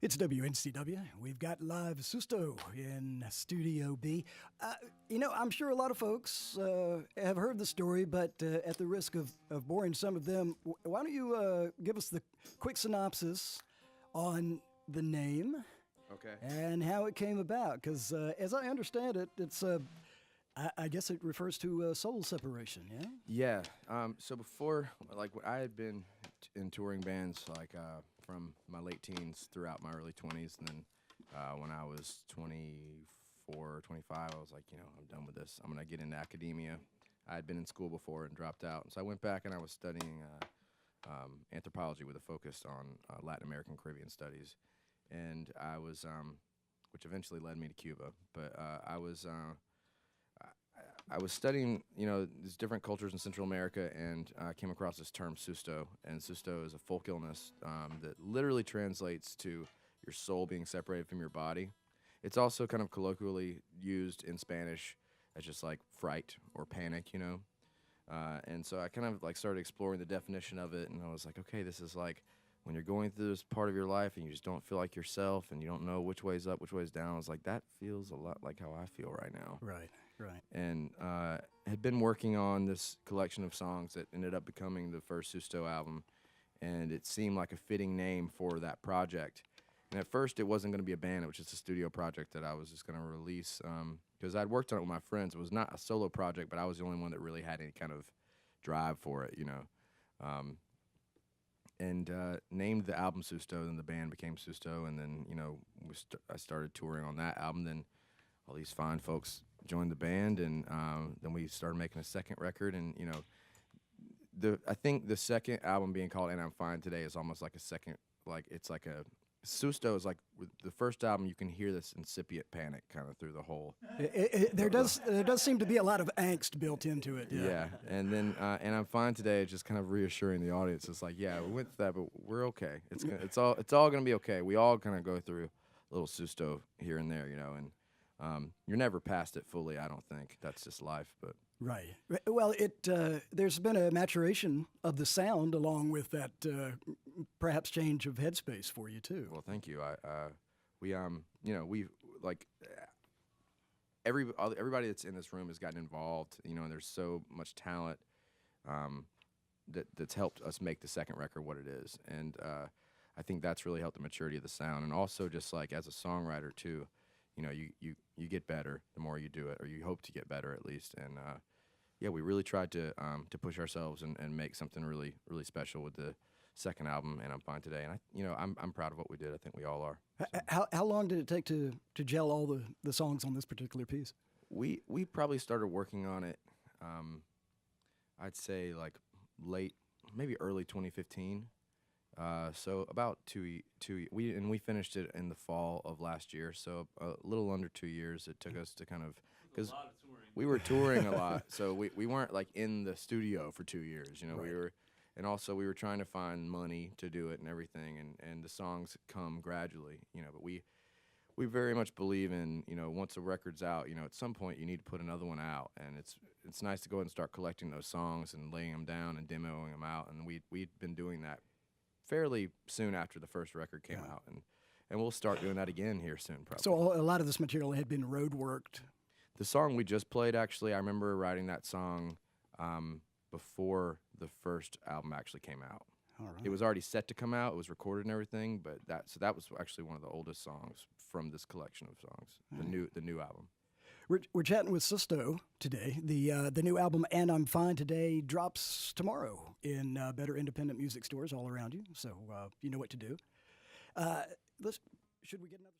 It's WNCW. We've got live Susto in Studio B. I'm sure a lot of folks have heard the story, but at the risk of boring some of them, why don't you give us the quick synopsis on the name Okay. and how it came about? Because as I understand it, it's I guess it refers to soul separation, yeah? Yeah. So before, I had been in touring bands, from my late teens throughout my early 20s, and then when I was 24, 25, I was like, I'm done with this. I'm gonna get into academia. I had been in school before and dropped out, so I went back and I was studying anthropology with a focus on Latin American Caribbean studies, and which eventually led me to Cuba. But I was studying, these different cultures in Central America, and I came across this term Susto, and Susto is a folk illness that literally translates to your soul being separated from your body. It's also kind of colloquially used in Spanish as just like fright or panic, and so I kind of started exploring the definition of it, and I was like, okay, this is like when you're going through this part of your life and you just don't feel like yourself and you don't know which way's up, which way's down. I was like, that feels a lot like how I feel right now. Right. And had been working on this collection of songs that ended up becoming the first Susto album, and it seemed like a fitting name for that project. And at first, it wasn't going to be a band; it was just a studio project that I was just going to release because I'd worked on it with my friends. It was not a solo project, but I was the only one that really had any kind of drive for it, and named the album Susto, then the band became Susto, and then I started touring on that album. Then all these fine folks joined the band, and then we started making a second record, and I think the second album being called "And I'm Fine Today" is almost like a second, it's like a Susto is like with the first album. You can hear this incipient panic kind of through the whole. There does seem to be a lot of angst built into it. Yeah, and then "And I'm Fine Today" just kind of reassuring the audience. It's like, yeah, we went through that, but we're okay. It's all gonna be okay. We all kind of go through a little Susto here and there, and you're never past it fully. I don't think that's just life, but. Right. Well, there's been a maturation of the sound along with that perhaps change of headspace for you too. Well, thank you. We everybody that's in this room has gotten involved, and there's so much talent that's helped us make the second record what it is, and I think that's really helped the maturity of the sound, and also just like as a songwriter too, you get better the more you do it, or you hope to get better at least, and we really tried to push ourselves and make something really, really special with the second album, "And I'm Fine Today," and I'm proud of what we did. I think we all are. So. How long did it take to gel all the songs on this particular piece? We probably started working on it, I'd say late, maybe early 2015. So about we finished it in the fall of last year. So a little under 2 years it took us to kind of, because we were touring a lot. So we weren't in the studio for 2 years. Right. And also we were trying to find money to do it and everything. And the songs come gradually. But we very much believe in, once a record's out, at some point you need to put another one out. And it's nice to go ahead and start collecting those songs and laying them down and demoing them out. And we'd been doing that fairly soon after the first record came out, and we'll start doing that again here soon, probably. So a lot of this material had been road worked. The song we just played, actually, I remember writing that song before the first album actually came out. All right. It was already set to come out. It was recorded and everything, but that was actually one of the oldest songs from this collection of songs, the new album. We're chatting with Susto today. The new album "And I'm Fine Today" drops tomorrow in better independent music stores all around you. So you know what to do. Should we get another?